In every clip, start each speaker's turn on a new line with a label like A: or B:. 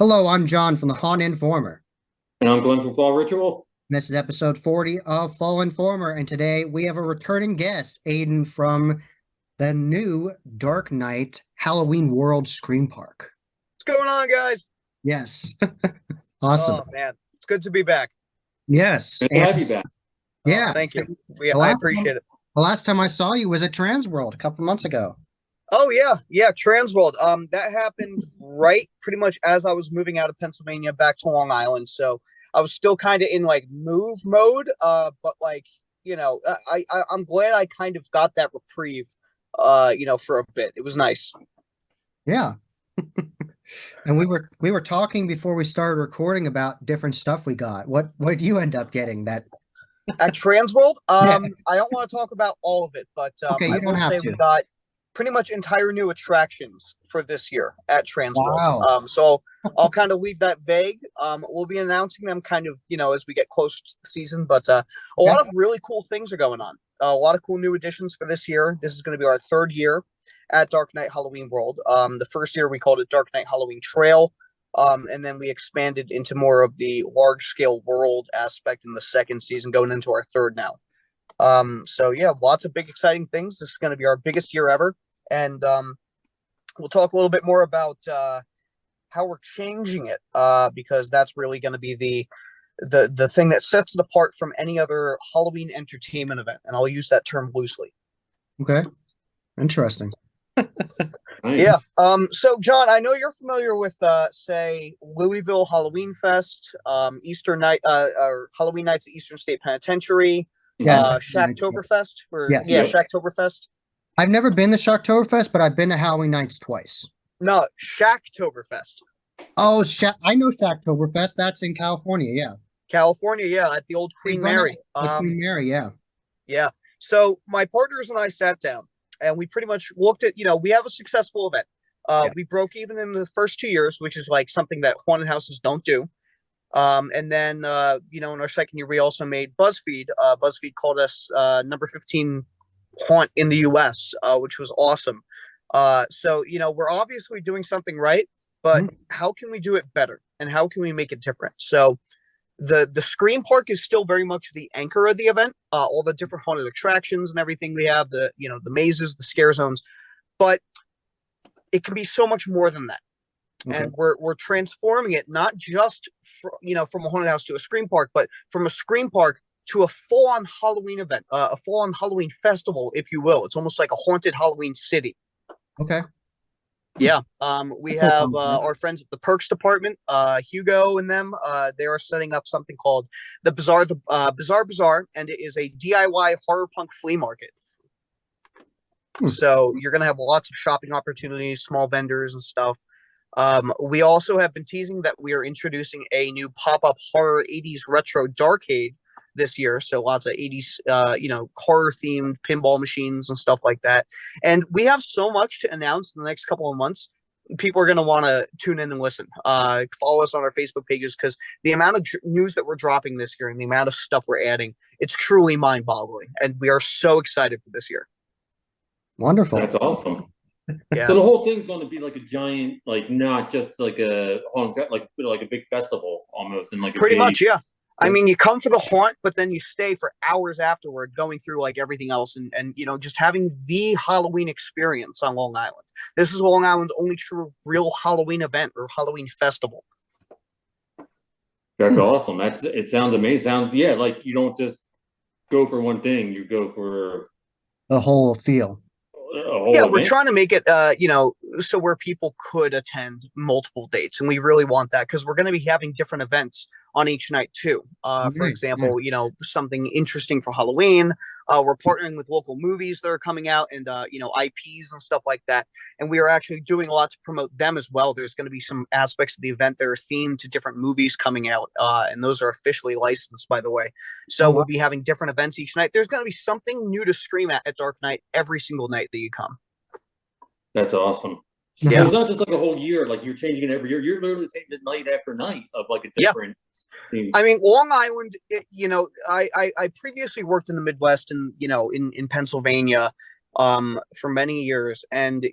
A: Hello, I'm John from the Haunt Informer.
B: And I'm Glenn from Fall Ritual.
A: This is episode 40 of Fall Informer, and today we have a returning guest, Aidan from the new Dark Knight Halloween World Screampark.
C: What's going on, guys?
A: Yes. Awesome.
C: Oh man, it's good to be back.
A: Yes.
B: Good to
A: And
B: have you back.
C: Oh,
A: yeah,
C: thank you.
A: the
C: I
A: last time,
C: appreciate it.
A: the last time I saw you was at Transworld a couple months ago.
C: Oh yeah, Transworld. That happened right pretty much as I was moving out of Pennsylvania back to Long Island. So I was still kind of in like move mode. But like I'm glad I kind of got that reprieve. For a bit. It was nice.
A: Yeah. And we were talking before we started recording about different stuff we got. What do you end up getting that
C: At Transworld,
A: yeah.
C: I don't want to talk about all of it, but
A: Okay,
C: I
A: you don't
C: will
A: have
C: say
A: to.
C: we got pretty much entire new attractions for this year at Transworld.
A: Wow.
C: So I'll kind of leave that vague. We'll be announcing them kind of, as we get close to the season, but a
A: Okay.
C: lot of really cool things are going on. A lot of cool new additions for this year. This is going to be our third year at Dark Knight Halloween World. The first year we called it Dark Knight Halloween Trail. And then we expanded into more of the large scale world aspect in the second season, going into our third now. So yeah, lots of big exciting things. This is going to be our biggest year ever, and we'll talk a little bit more about how we're changing it, because that's really going to be the thing that sets it apart from any other Halloween entertainment event, and I'll use that term loosely.
A: Okay. Interesting.
B: Nice.
C: Yeah. So John, I know you're familiar with say Louisville Halloween Fest, Easter night, or Halloween nights at Eastern State Penitentiary,
A: Yes.
C: Shacktoberfest, or
A: Yes.
C: yeah,
B: Yep.
C: Shacktoberfest.
A: I've never been to Shocktoberfest, but I've been to Halloween Nights twice.
C: No, Shacktoberfest,
A: Oh, I know Shocktoberfest. That's in California. Yeah.
C: California. Yeah, at the old
A: They
C: Queen
A: run it
C: Mary.
A: at Queen Mary. Yeah.
C: Yeah. So my partners and I sat down and we pretty much looked at, we have a successful event.
A: Yeah.
C: We broke even in the first 2 years, which is like something that haunted houses don't do. And then, in our second year, we also made BuzzFeed. BuzzFeed called us number 15 haunt in the US, which was awesome. So, we're obviously doing something right, but
A: Mhm.
C: how can we do it better? And how can we make it different? So the Screampark is still very much the anchor of the event. All the different haunted attractions and everything we have, the mazes, the scare zones, but it can be so much more than that.
A: Okay.
C: And we're transforming it not just from a haunted house to a scream park, but from a scream park to a full-on Halloween event, a full-on Halloween festival, if you will. It's almost like a haunted Halloween city.
A: Okay.
C: Yeah. We
A: That's
C: have
A: cool.
C: our friends at the Perks department, Hugo and them. They are setting up something called the Bizarre Bazaar, and it is a DIY horror punk flea market.
A: Hmm.
C: So you're gonna have lots of shopping opportunities, small vendors and stuff. We also have been teasing that we are introducing a new pop-up horror 80s retro darkade this year. So lots of 80s, horror-themed pinball machines and stuff like that. And we have so much to announce in the next couple of months. People are going to want to tune in and listen. Follow us on our Facebook pages, because the amount of news that we're dropping this year and the amount of stuff we're adding, it's truly mind-boggling. And we are so excited for this year.
A: Wonderful.
B: That's awesome.
C: Yeah.
B: So the whole thing's going to be like a giant, like not just like a like a big festival almost, and like a
C: Pretty
B: big,
C: much, yeah. I mean, you come for the haunt, but then you stay for hours afterward, going through like everything else, and just having the Halloween experience on Long Island. This is Long Island's only true real Halloween event or Halloween festival.
B: That's awesome. It sounds amazing. Sounds like you don't just go for one thing. You go for
A: The whole feel.
B: a whole
C: Yeah,
B: event.
C: we're trying to make it, so where people could attend multiple dates, and we really want that because we're going to be having different events on each night too. For
A: Nice.
C: example, something interesting for Halloween. We're partnering with local movies that are coming out, and IPs and stuff like that. And we are actually doing a lot to promote them as well. There's going to be some aspects of the event that are themed to different movies coming out, and those are officially licensed, by the way. So we'll be having different events each night. There's going to be something new to scream at Dark Knight every single night that you come.
B: That's awesome. So
C: Yeah.
B: it's not just like a whole year, like you're changing it every year. You're literally changing it night after night of like a different theme.
C: I mean, Long Island, I previously worked in the Midwest and, in Pennsylvania. for many years. And,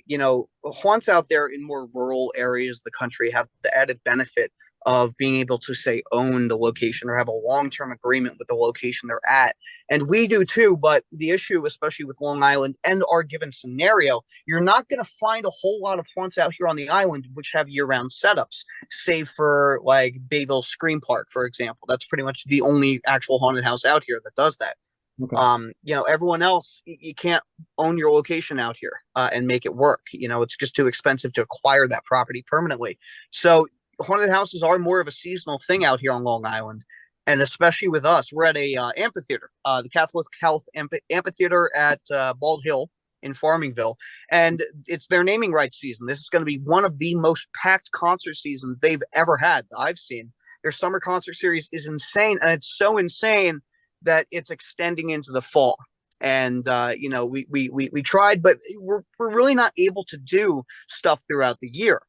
C: haunts out there in more rural areas of the country have the added benefit of being able to, say, own the location or have a long-term agreement with the location they're at. And we do too, but the issue, especially with Long Island and our given scenario, you're not going to find a whole lot of haunts out here on the island which have year-round setups, save for like Bayville Screampark, for example. That's pretty much the only actual haunted house out here that does that.
A: Okay.
C: Everyone else, you can't own your location out here and make it work. It's just too expensive to acquire that property permanently. So haunted houses are more of a seasonal thing out here on Long Island. And especially with us, we're at a amphitheater, the Catholic Health Amphitheater at Bald Hill in Farmingville. And it's their naming rights season. This is going to be one of the most packed concert seasons they've ever had that I've seen. Their summer concert series is insane. And it's so insane that it's extending into the fall. And we tried, but we're really not able to do stuff throughout the year,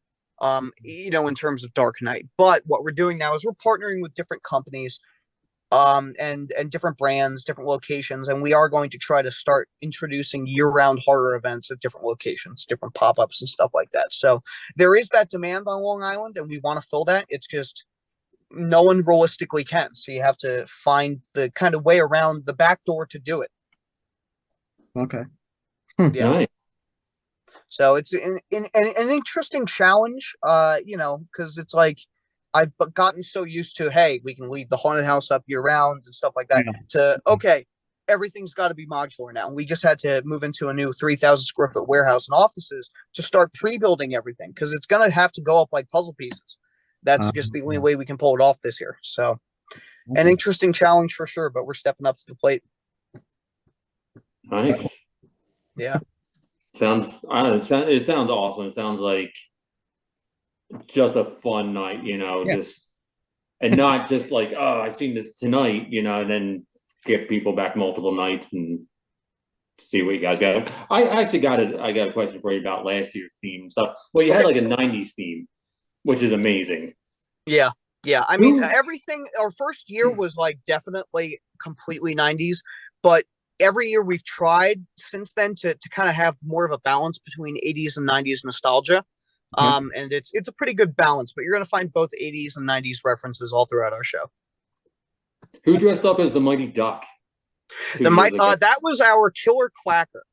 C: in terms of Dark Knight. But what we're doing now is we're partnering with different companies, and different brands, different locations, and we are going to try to start introducing year-round horror events at different locations, different pop-ups and stuff like that. So there is that demand on Long Island, and we want to fill that. It's just no one realistically can. So you have to find the kind of way around the back door to do it.
A: Okay.
C: Yeah.
B: Nice.
C: So it's an interesting challenge, because it's like I've gotten so used to, hey, we can leave the haunted house up year round and stuff like that, to, okay, everything's got to be modular now. And we just had to move into a new 3,000 square foot warehouse and offices to start pre-building everything, because it's going to have to go up like puzzle pieces. That's just the only way we can pull it off this year. So an interesting challenge for sure, but we're stepping up to the plate.
B: Nice.
C: Yeah.
B: It sounds awesome. It sounds like just a fun night, just, and not just like, oh, I've seen this tonight, and then get people back multiple nights and see what you guys got. I actually got a question for you about last year's theme stuff. Well, you had like a 90s theme, which is amazing.
C: Yeah. I mean, everything, our first year was like definitely completely 90s, but every year we've tried since then to kind of have more of a balance between 80s and 90s nostalgia. And it's a pretty good balance, but you're going to find both 80s and 90s references all throughout our show.
B: Who dressed up as the Mighty Duck?
C: That was our killer quacker.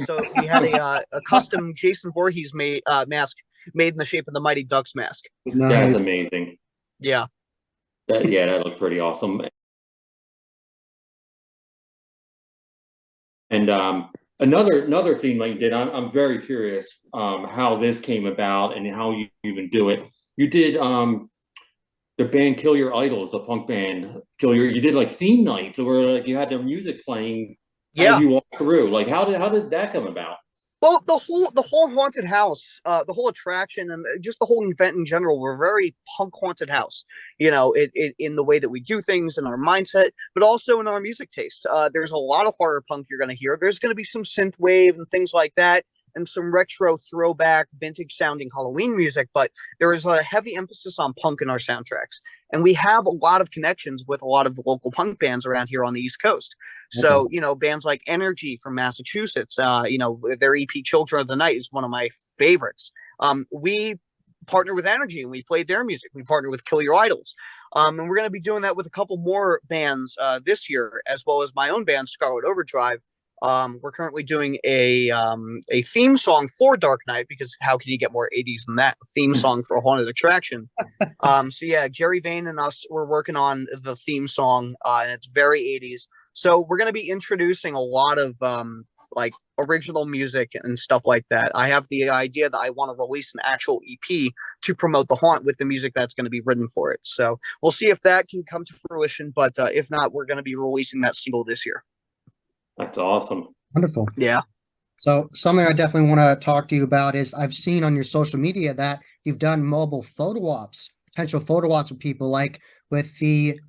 C: So we had a custom Jason Voorhees mask made in the shape of the Mighty Ducks mask.
B: That's amazing.
C: Yeah.
B: That looked pretty awesome. And another theme that you did, I'm very curious how this came about and how you even do it. You did the band Kill Your Idols, the punk band you did like theme nights where like you had their music playing as you walk through. Like how did that come about?
C: Well, the whole haunted house, the whole attraction, and just the whole event in general, we're very punk haunted house. It in the way that we do things, in our mindset, but also in our music taste. There's a lot of horror punk you're going to hear. There's going to be some synth wave and things like that, and some retro throwback, vintage sounding Halloween music. But there is a heavy emphasis on punk in our soundtracks, and we have a lot of connections with a lot of local punk bands around here on the East Coast. So, bands like Energy from Massachusetts, their EP Children of the Night is one of my favorites. We partner with Energy and we played their music. We partner with Kill Your Idols. And we're going to be doing that with a couple more bands this year, as well as my own band, Scarlet Overdrive. We're currently doing a theme song for Dark Knight, because how can you get more 80s than that? A theme song for a haunted attraction. So yeah, Jerry Vane and us, we're working on the theme song, and it's very 80s. So we're going to be introducing a lot of like original music and stuff like that. I have the idea that I want to release an actual EP to promote the haunt with the music that's going to be written for it. So we'll see if that can come to fruition. But if not, we're going to be releasing that single this year.
B: That's awesome.
A: Wonderful.
C: Yeah.
A: So something I definitely want to talk to you about is I've seen on your social media that you've done mobile photo ops, potential photo ops with people, like with the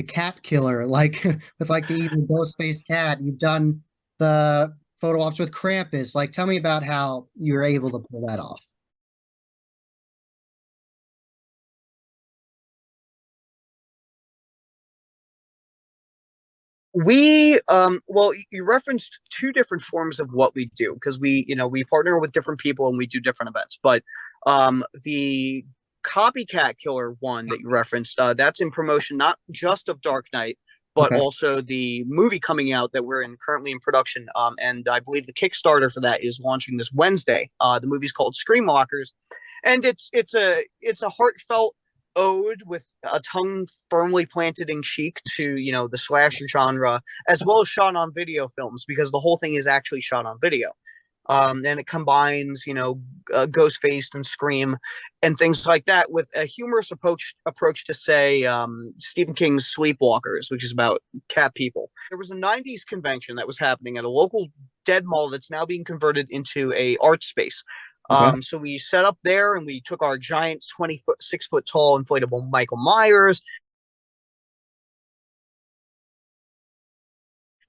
A: cat killer, like with like the evil ghost faced cat. You've done the photo ops with Krampus. Like, tell me about how you're able to pull that off.
C: Well, you referenced two different forms of what we do because we partner with different people and we do different events. But the copycat killer one that you referenced, that's in promotion not just of Dark Knight, but
A: Okay.
C: also the movie coming out that we're currently in production. And I believe the Kickstarter for that is launching this Wednesday. The movie's called Screamwalkers, and it's a heartfelt ode with a tongue firmly planted in cheek to the slasher genre, as well as shot on video films, because the whole thing is actually shot on video. And it combines Ghostface and Scream and things like that with a humorous approach to, say, Stephen King's Sleepwalkers, which is about cat people. There was a 90s convention that was happening at a local dead mall that's now being converted into a art space.
A: Okay.
C: So we set up there and we took our giant 6 foot tall inflatable Michael Myers.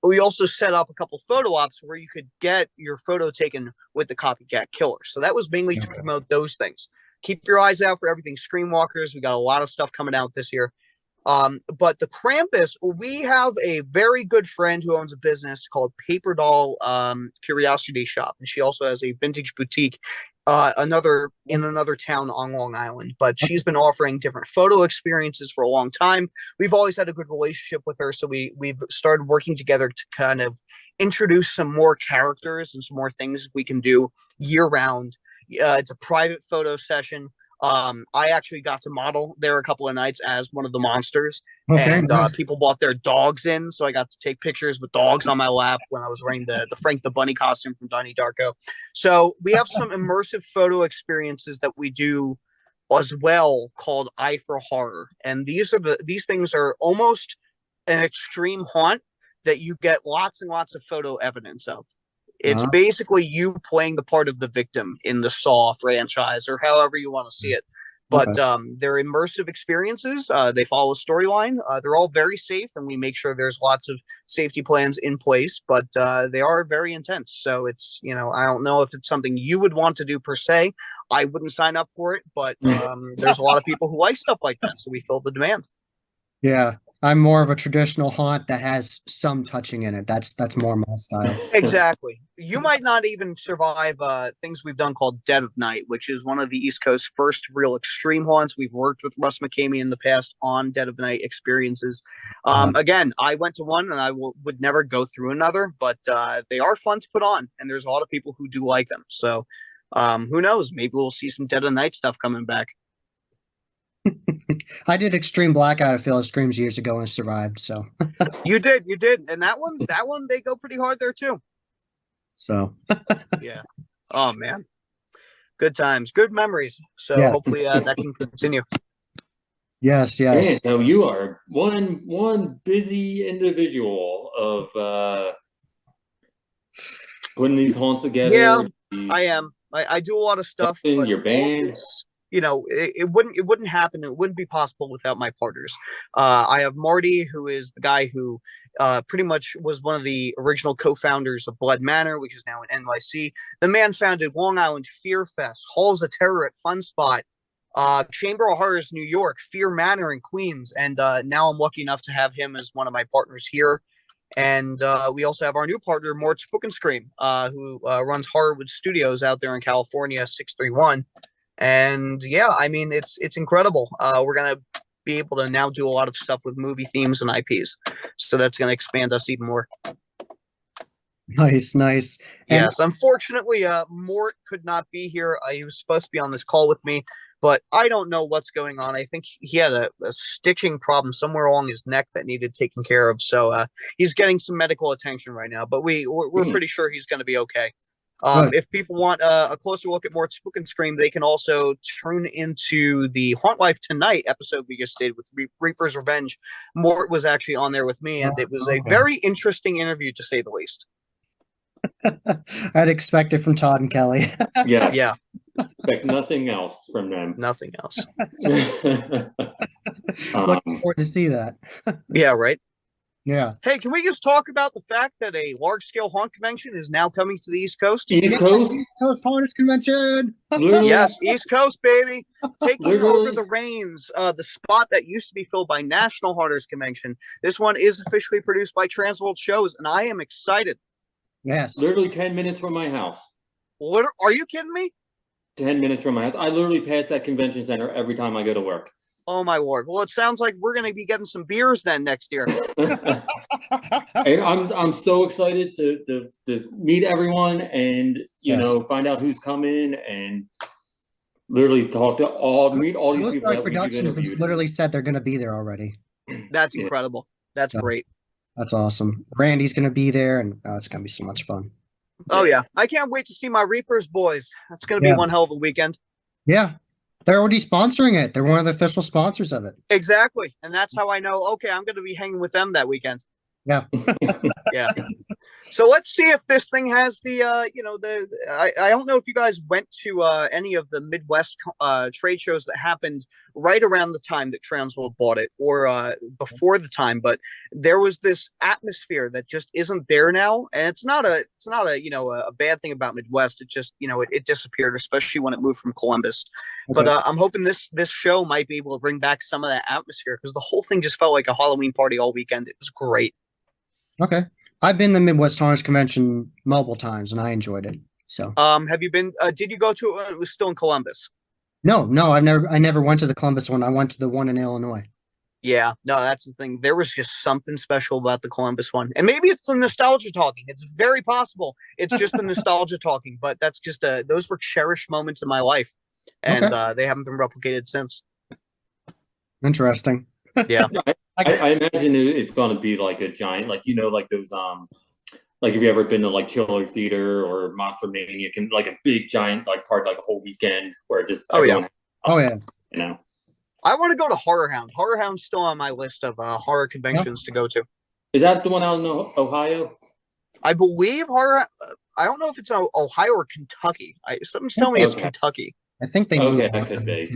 C: But we also set up a couple photo ops where you could get your photo taken with the copycat killer. So that was mainly to promote those things. Keep your eyes out for everything Screamwalkers. We got a lot of stuff coming out this year. But the Krampus, we have a very good friend who owns a business called Paper Doll Curiosity Shop, and she also has a vintage boutique in another town on Long Island. But she's been offering different photo experiences for a long time. We've always had a good relationship with her, so we've started working together to kind of introduce some more characters and some more things we can do year round. It's a private photo session. I actually got to model there a couple of nights as one of the monsters,
A: Okay.
C: and
A: Nice.
C: people brought their dogs in, so I got to take pictures with dogs on my lap when I was wearing the Frank the Bunny costume from Donnie Darko. So we have some immersive photo experiences that we do as well called Eye for Horror, and these things are almost an extreme haunt that you get lots and lots of photo evidence of. It's basically you playing the part of the victim in the Saw franchise, or however you want to see it. But
A: Okay.
C: they're immersive experiences. They follow a storyline. They're all very safe, and we make sure there's lots of safety plans in place. But they are very intense. So I don't know if it's something you would want to do per se. I wouldn't sign up for it, but there's a lot of people who like stuff like that, so we fill the demand.
A: Yeah, I'm more of a traditional haunt that has some touching in it. That's more my style.
C: Exactly. You might not even survive things we've done called Dead of Night, which is one of the East Coast's first real extreme haunts. We've worked with Russ McCamey in the past on Dead of Night experiences. Again, I went to one and I would never go through another, but they are fun to put on, and there's a lot of people who do like them. So who knows? Maybe we'll see some Dead of Night stuff coming back.
A: I did Extreme Blackout at Phyllis Screams years ago and survived, so
C: You did, and that one they go pretty hard there too.
A: so
C: Yeah. Oh man, good times, good memories. So
A: yeah.
C: hopefully that can continue.
A: Yes,
B: Man,
A: yes.
B: so you are one busy individual of putting these haunts together.
C: Yeah,
B: these
C: I am. I do a lot of stuff,
B: production,
C: but
B: your band.
C: it's it wouldn't happen. It wouldn't be possible without my partners. I have Marty, who is the guy who pretty much was one of the original co-founders of Blood Manor, which is now in NYC. The man founded Long Island Fear Fest, Halls of Terror at Fun Spot, Chamber of Horrors New York, Fear Manor in Queens, and now I'm lucky enough to have him as one of my partners here. And we also have our new partner, Mort Spook and Scream, who runs Horrorwood Studios out there in California, 631. And yeah, I mean, it's incredible. We're going to be able to now do a lot of stuff with movie themes and IPs. So that's going to expand us even more.
A: Nice, nice. And
C: Yes, unfortunately, Mort could not be here. He was supposed to be on this call with me, but I don't know what's going on. I think he had a stitching problem somewhere along his neck that needed taken care of. So he's getting some medical attention right now, but we're pretty sure he's going to be okay.
A: good.
C: If people want a closer look at Mort's Spook and Scream, they can also tune into the Haunt Life Tonight episode we just did with Reaper's Revenge. Mort was actually on there with me, and it was a
A: Okay.
C: very interesting interview, to say the least.
A: I'd expect it from Todd and Kelly.
B: Yeah,
C: Yeah,
B: expect nothing else from them.
C: nothing else.
A: Looking forward to see that.
C: Yeah, right.
A: Yeah.
C: Hey, can we just talk about the fact that a large-scale haunt convention is now coming to the East Coast?
B: East Coast,
A: East Coast Haunters Convention.
B: literally,
C: Yes, East Coast, baby. Taking over
B: literally.
C: the reins, the spot that used to be filled by National Haunters Convention. This one is officially produced by Transworld Shows, and I am excited.
A: Yes.
B: Literally 10 minutes from my house.
C: What are you kidding me?
B: 10 minutes from my house. I literally pass that convention center every time I go to work.
C: Oh my lord. Well, it sounds like we're going to be getting some beers then next year.
B: And I'm so excited to meet everyone and find out who's coming and literally meet all these people that we've
A: Productions has
B: interviewed.
A: literally said they're going to be there already.
C: That's incredible. That's great.
A: That's awesome. Randy's going to be there, and it's going to be so much fun.
C: Oh yeah, I can't wait to see my Reapers boys. That's going to be one hell of a weekend.
A: Yeah, they're already sponsoring it. They're one of the official sponsors of it.
C: Exactly, and that's how I know. Okay, I'm going to be hanging with them that weekend.
A: Yeah.
C: Yeah. So let's see if this thing has the I don't know if you guys went to any of the Midwest trade shows that happened right around the time that Transworld bought it or before the time, but there was this atmosphere that just isn't there now, and it's not a a bad thing about Midwest. It just it disappeared, especially when it moved from Columbus.
A: Okay.
C: But I'm hoping this show might be able to bring back some of that atmosphere because the whole thing just felt like a Halloween party all weekend. It was great.
A: Okay. I've been to the Midwest Haunters Convention multiple times, and I enjoyed it. So,
C: have you been? Did you go to? It was still in Columbus.
A: no, I never went to the Columbus one. I went to the one in Illinois.
C: Yeah, no, that's the thing. There was just something special about the Columbus one, and maybe it's the nostalgia talking. It's very possible it's just the nostalgia talking, but that's just those were cherished moments in my life, and they haven't been replicated since.
A: Interesting.
C: Yeah.
B: I imagine it's going to be like a giant, like those like have you ever been to like Chiller Theater or Monster Mania? Like a big giant like part, like a whole weekend where just everyone,
C: I want to go to Horror Hound. Horror Hound's still on my list of horror conventions to go to.
B: Is that the one out in Ohio?
C: I believe horror. I don't know if it's Ohio or Kentucky. Something's telling me it's Kentucky.
A: I think they moved.
B: That could be.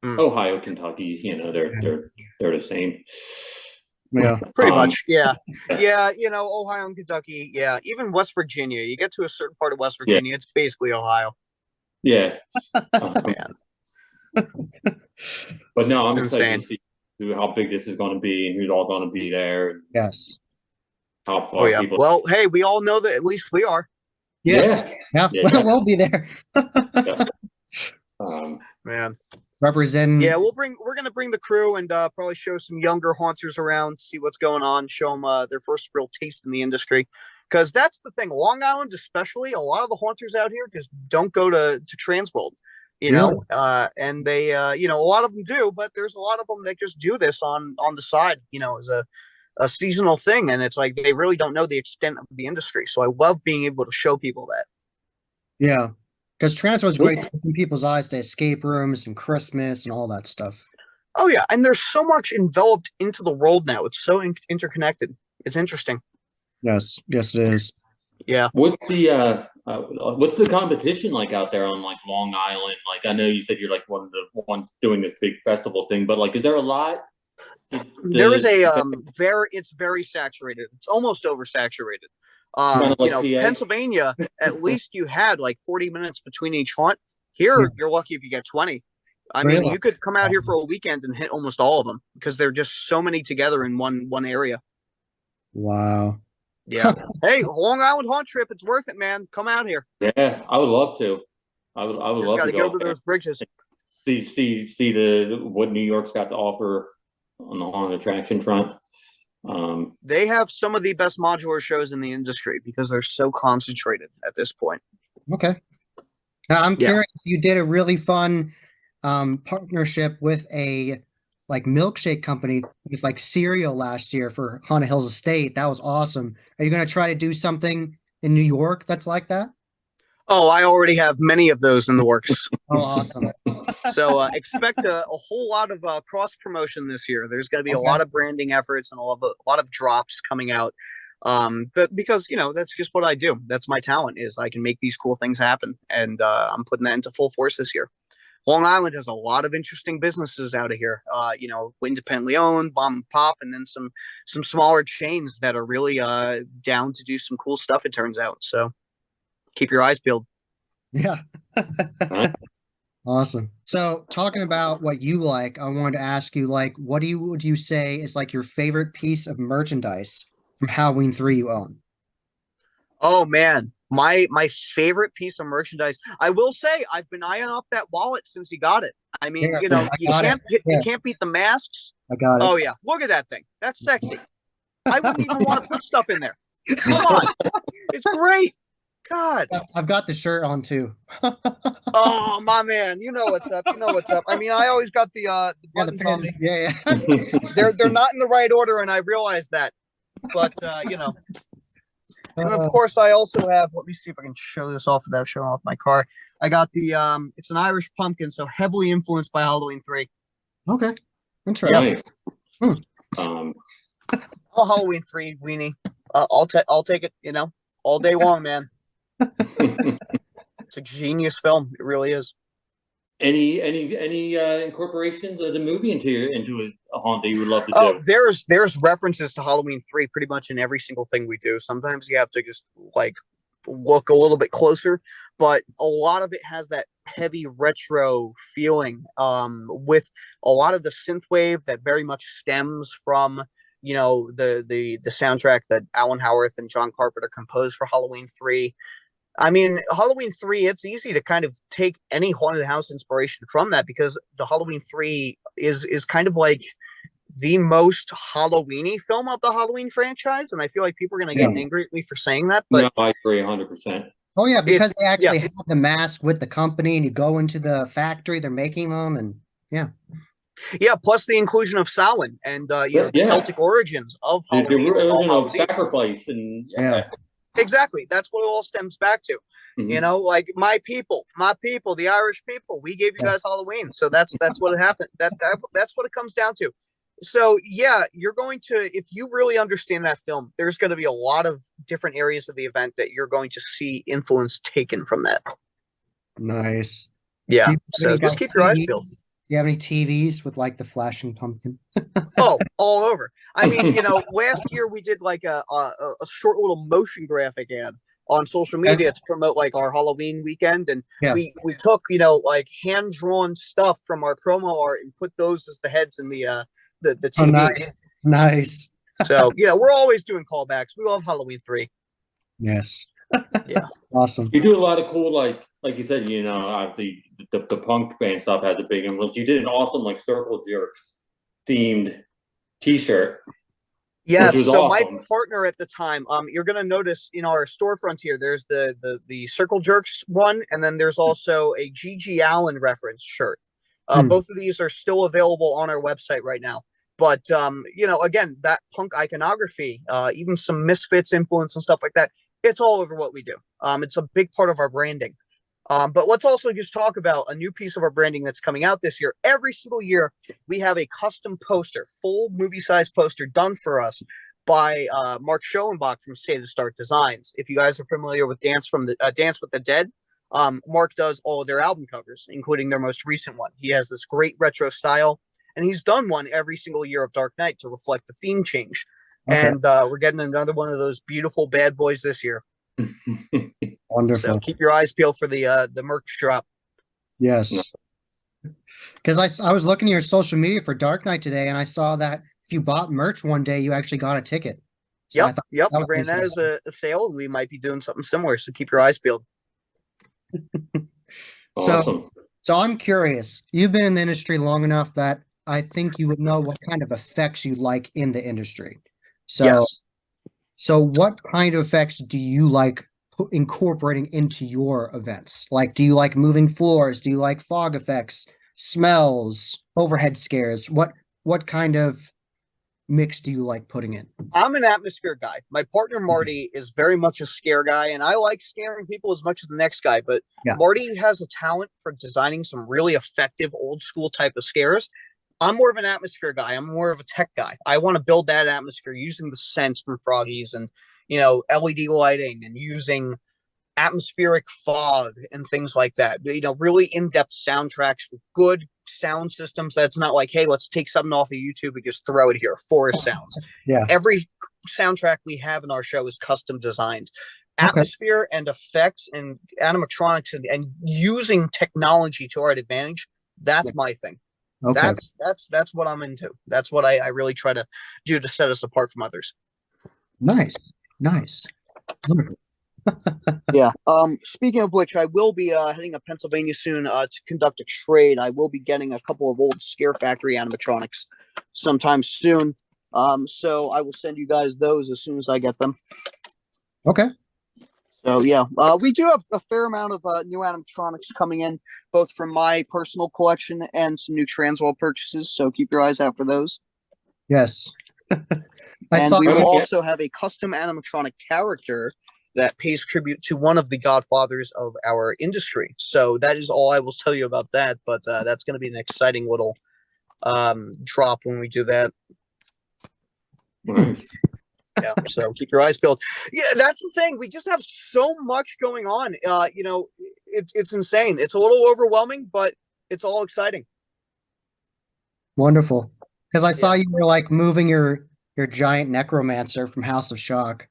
B: Ohio, Kentucky, they're the same.
A: Yeah,
C: pretty much. Yeah, Ohio and Kentucky. Yeah, even West Virginia. You get to a certain part of West Virginia, it's basically Ohio.
B: Yeah,
C: man.
B: But no, I'm excited to see how big this is going to be and who's all going to be there.
A: Yes.
B: How far people.
C: Well, hey, we all know that at least we are.
A: Yes. Yeah. We'll be there.
C: Man.
A: Representing.
C: Yeah, we're gonna bring the crew and probably show some younger haunters around, see what's going on, show them their first real taste in the industry. Because that's the thing, Long Island especially, a lot of the haunters out here just don't go to Transworld, and they a lot of them do, but there's a lot of them that just do this on the side, as a seasonal thing, and it's like they really don't know the extent of the industry. So I love being able to show people that.
A: Yeah. Because Transworld's great to open people's eyes to escape rooms and Christmas and all that stuff.
C: Oh, yeah. And there's so much enveloped into the world now. It's so interconnected. It's interesting.
A: Yes. Yes, it is.
C: Yeah.
B: What's the competition like out there on like Long Island? Like, I know you said you're like one of the ones doing this big festival thing, but like, is there a lot?
C: There is it's very saturated. It's almost oversaturated. Pennsylvania, at least you had like 40 minutes between each haunt. Here, you're lucky if you get 20. I mean, you could come out here for a weekend and hit almost all of them because they're just so many together in one area.
A: Wow.
C: Yeah. Hey, Long Island haunt trip. It's worth it, man. Come out here.
B: Yeah, I would love to. I would love to
C: go over those bridges.
B: See what New York's got to offer on the haunted attraction front.
C: They have some of the best modular shows in the industry because they're so concentrated at this point.
A: Okay. Now, I'm curious, you did a really fun partnership with a milkshake company with like cereal last year for Haunted Hills Estate. That was awesome. Are you going to try to do something in New York that's like that?
C: Oh, I already have many of those in the works.
A: Oh, awesome.
C: So expect a whole lot of cross promotion this year. There's going to be a lot of branding efforts and a lot of drops coming out. But because, that's just what I do. That's my talent is I can make these cool things happen. And I'm putting that into full force this year. Long Island has a lot of interesting businesses out of here. Independently owned, mom and pop, and then some smaller chains that are really down to do some cool stuff. It turns out. So keep your eyes peeled.
A: Yeah. Awesome. So talking about what you like, I wanted to ask you, like, what would you say is like your favorite piece of merchandise from Halloween 3 you own?
C: Oh man, my favorite piece of merchandise. I will say I've been eyeing up that wallet since he got it. I mean,
A: Yeah, I
C: you
A: got it.
C: you
A: Yeah,
C: can't beat the masks.
A: I got it.
C: Oh yeah, look at that thing. That's sexy. I wouldn't even want to put stuff in there. Come on, it's great. God.
A: I've got the shirt on too.
C: Oh my man, you know what's up. You know what's up. I mean, I always got the
A: Yeah, the
C: buttons on
A: pins.
C: me.
A: Yeah, yeah.
C: They're not in the right order, and I realize that. But and of course, I also have. Let me see if I can show this off without showing off my car. I got the It's an Irish pumpkin, so heavily influenced by Halloween 3.
A: Okay. Interesting.
B: Nice.
A: Hmm.
C: Oh, Halloween 3 weenie. I'll take it. All day long, man. It's a genius film. It really is.
B: Any incorporations of the movie into a haunt that you would love to
C: Oh,
B: do?
C: there's references to Halloween 3 pretty much in every single thing we do. Sometimes you have to just like look a little bit closer, but a lot of it has that heavy retro feeling with a lot of the synthwave that very much stems from the soundtrack that Alan Howarth and John Carpenter composed for Halloween 3. I mean, Halloween 3, it's easy to kind of take any haunted house inspiration from that, because the Halloween 3 is kind of like the most Halloweeny film of the Halloween franchise, and I feel like people are going to get angry at me for saying that, but
B: no, I agree 100%.
A: Oh yeah, because they
C: yeah.
A: actually have the mask with the company, and you go into the factory, they're making them, and yeah.
C: Yeah, plus the inclusion of Samhain and the Celtic origins of
B: The
C: Halloween.
B: original sacrifice, and
A: Yeah.
C: Exactly. That's what it all stems back to.
B: Mhm.
C: Like my people, the Irish people, we gave you guys Halloween. So that's what it happened. That's what it comes down to. So yeah, you're going to, if you really understand that film, there's going to be a lot of different areas of the event that you're going to see influence taken from that.
A: Nice.
C: Yeah.
A: Do you have
C: So
A: any,
C: just
A: like,
C: keep your eyes
A: TVs?
C: peeled.
A: Do you have any TVs with like the flashing pumpkin?
C: Oh, all over. I mean, last year we did like a short little motion graphic ad on social media to promote like our Halloween weekend, and
A: Yeah.
C: we took like hand drawn stuff from our promo art and put those as the heads in the TVs.
A: Oh, nice. Nice.
C: So yeah, we're always doing callbacks. We love Halloween 3.
A: Yes.
C: Yeah.
A: Awesome.
B: You do a lot of cool, like you said, obviously the punk band stuff has a big influence. You did an awesome like Circle Jerks themed T-shirt.
C: Yes. So
B: awesome.
C: my partner at the time, you're gonna notice our storefront here. There's the Circle Jerks one, and then there's also a G.G. Allen reference shirt. Both of these are still available on our website right now. But again, that punk iconography, even some Misfits influence and stuff like that, it's all over what we do. It's a big part of our branding. But let's also just talk about a new piece of our branding that's coming out this year. Every single year, we have a custom poster, full movie-sized poster done for us by Mark Schoenbach from State of Start Designs. If you guys are familiar with Dance with the Dead, Mark does all of their album covers, including their most recent one. He has this great retro style, and he's done one every single year of Dark Knight to reflect the theme change. Okay. And we're getting another one of those beautiful bad boys this year.
A: Wonderful.
C: So keep your eyes peeled for the merch drop.
A: Yes. Because I was looking at your social media for Dark Knight today, and I saw that if you bought merch one day, you actually got a ticket. So
C: yep. We ran that as a sale, and we might be doing something similar. So keep your eyes peeled.
B: Awesome.
A: So I'm curious. You've been in the industry long enough that I think you would know what kind of effects you like in the industry. So,
C: yes.
A: So what kind of effects do you like incorporating into your events? Like, do you like moving floors? Do you like fog effects, smells, overhead scares? What kind of mix do you like putting in?
C: I'm an atmosphere guy. My partner Marty is very much a scare guy, and I like scaring people as much as the next guy, but Marty has a talent for designing some really effective old school type of scares. I'm more of an atmosphere guy. I'm more of a tech guy. I want to build that atmosphere using the scents from Froggies and LED lighting, and using atmospheric fog and things like that. You know, really in-depth soundtracks with good sound systems. That's not like, hey, let's take something off of YouTube and just throw it here. Forest sounds.
A: Yeah.
C: Every soundtrack we have in our show is custom designed.
A: Okay.
C: Atmosphere and effects and animatronics and using technology to our advantage. That's my thing.
A: Okay.
C: That's what I'm into. That's what I really try to do to set us apart from others.
A: Nice. Wonderful.
C: Yeah. Speaking of which, I will be heading to Pennsylvania soon to conduct a trade. I will be getting a couple of old Scare Factory animatronics sometime soon. So I will send you guys those as soon as I get them.
A: Okay.
C: So yeah, we do have a fair amount of new animatronics coming in, both from my personal collection and some new Transworld purchases. So keep your eyes out for those.
A: Yes.
C: And we will also have a custom animatronic character that pays tribute to one of the godfathers of our industry. So that is all I will tell you about that. But that's going to be an exciting little drop when we do that.
B: Nice.
C: Yeah, so keep your eyes peeled. Yeah, that's the thing. We just have so much going on. You know, it's insane. It's a little overwhelming, but it's all exciting.
A: Wonderful. Because I saw you were like moving your giant necromancer from House of Shock.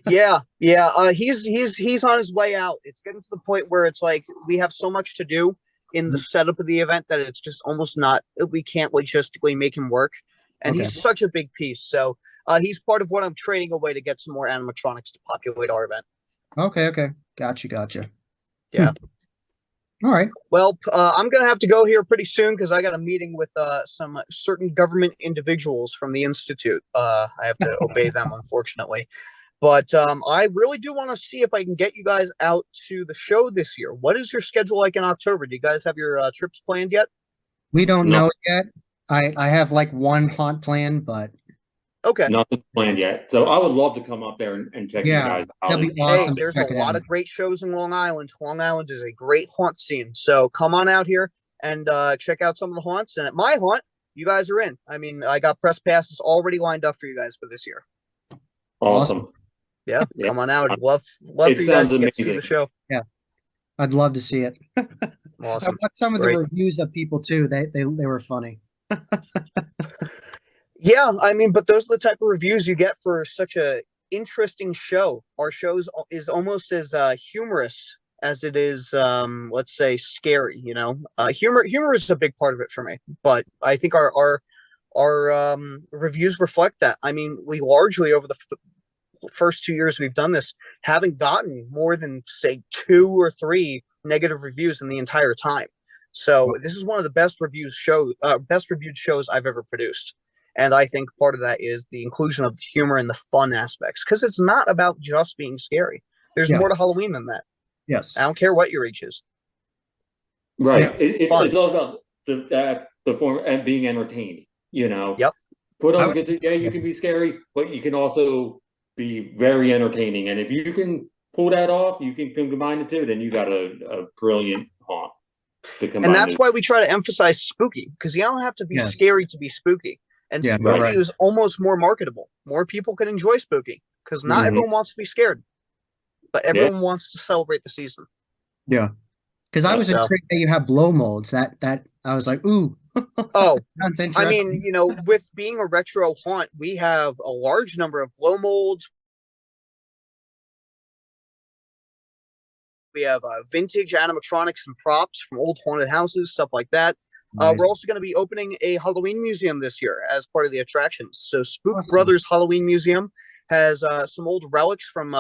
C: Yeah. He's on his way out. It's getting to the point where it's like we have so much to do in the setup of the event that it's just almost not. We can't logistically make him work. And he's such a big piece. So he's part of what I'm trading away to get some more animatronics to populate our event.
A: Okay. Gotcha.
C: Yeah.
A: All right.
C: Well, I'm going to have to go here pretty soon because I got a meeting with some certain government individuals from the Institute. I have to obey them, unfortunately. But I really do want to see if I can get you guys out to the show this year. What is your schedule like in October? Do you guys have your trips planned yet?
A: We don't know yet. I have like one haunt plan, but
C: okay,
B: nothing's planned yet. So I would love to come up there and check you guys out.
A: That'd be awesome.
C: Hey, there's a lot of great shows in Long Island. Long Island is a great haunt scene. So come on out here and check out some of the haunts. And at my haunt, you guys are in. I mean, I got press passes already lined up for you guys for this year.
B: Awesome.
C: Yeah, come on out. I'd love for you guys to get to see the show.
A: Yeah, I'd love to see it.
C: Awesome.
A: I watched some of the reviews of people too. They were funny.
C: Yeah, I mean, but those are the type of reviews you get for such a interesting show. Our shows is almost as humorous as it is, let's say, scary. You know, humor is a big part of it for me. But I think our reviews reflect that. I mean, we largely over the first 2 years we've done this haven't gotten more than say 2 or 3 negative reviews in the entire time. So this is one of the best reviewed shows I've ever produced. And I think part of that is the inclusion of the humor and the fun aspects, because it's not about just being scary. There's more to Halloween than that.
A: Yes.
C: I don't care what your age is.
B: Right. It's all about the form and being entertained, you know.
C: Yep.
B: Put on you can be scary, but you can also be very entertaining. And if you can pull that off, you can combine the two, then you got a brilliant haunt.
C: And that's why we try to emphasize spooky, because you don't have to be scary to be spooky. And spooky is almost more marketable. More people can enjoy spooky because not everyone wants to be scared, but everyone wants to celebrate the season.
A: Yeah, because I was intrigued that you have blow molds. That I was like, ooh.
C: Oh,
A: that's interesting.
C: I mean, you know, with being a retro haunt, we have a large number of blow molds. We have vintage animatronics and props from old haunted houses, stuff like that. Nice. We're also going to be opening a Halloween museum this year as part of the attractions. So Spook Brothers Halloween Museum has some old relics from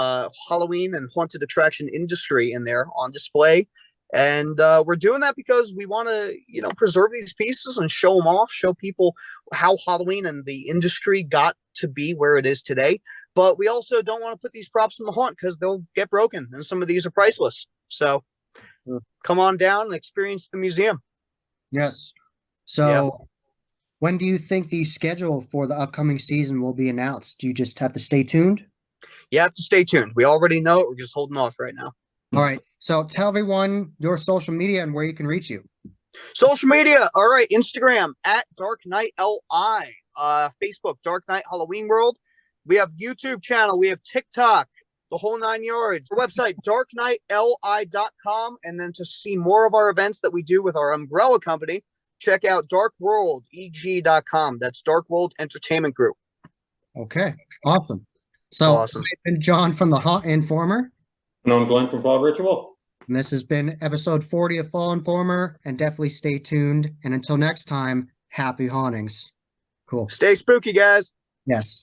C: Halloween and haunted attraction industry in there on display. And we're doing that because we want to, you know, preserve these pieces and show them off, show people how Halloween and the industry got to be where it is today. But we also don't want to put these props in the haunt because they'll get broken, and some of these are priceless. So come on down and experience the museum.
A: Yes. So when do you think the schedule for the upcoming season will be announced? Do you just have to stay tuned?
C: You have to stay tuned. We already know it. We're just holding off right now.
A: All right. So tell everyone your social media and where you can reach you.
C: Social media. All right. Instagram at Dark Knight LI. Facebook, Dark Knight Halloween World. We have YouTube channel. We have TikTok. the whole 9 yards. Our website, darknightli.com. And then to see more of our events that we do with our umbrella company, check out darkworldeg.com. That's Dark World Entertainment Group.
A: Okay, awesome. So,
C: Awesome.
A: I've been John from the Hot Informer,
B: And I'm Glenn from Fall Ritual.
A: and this has been episode 40 of Fall Informer, and definitely stay tuned. And until next time, happy hauntings. Cool.
C: Stay spooky, guys.
A: Yes.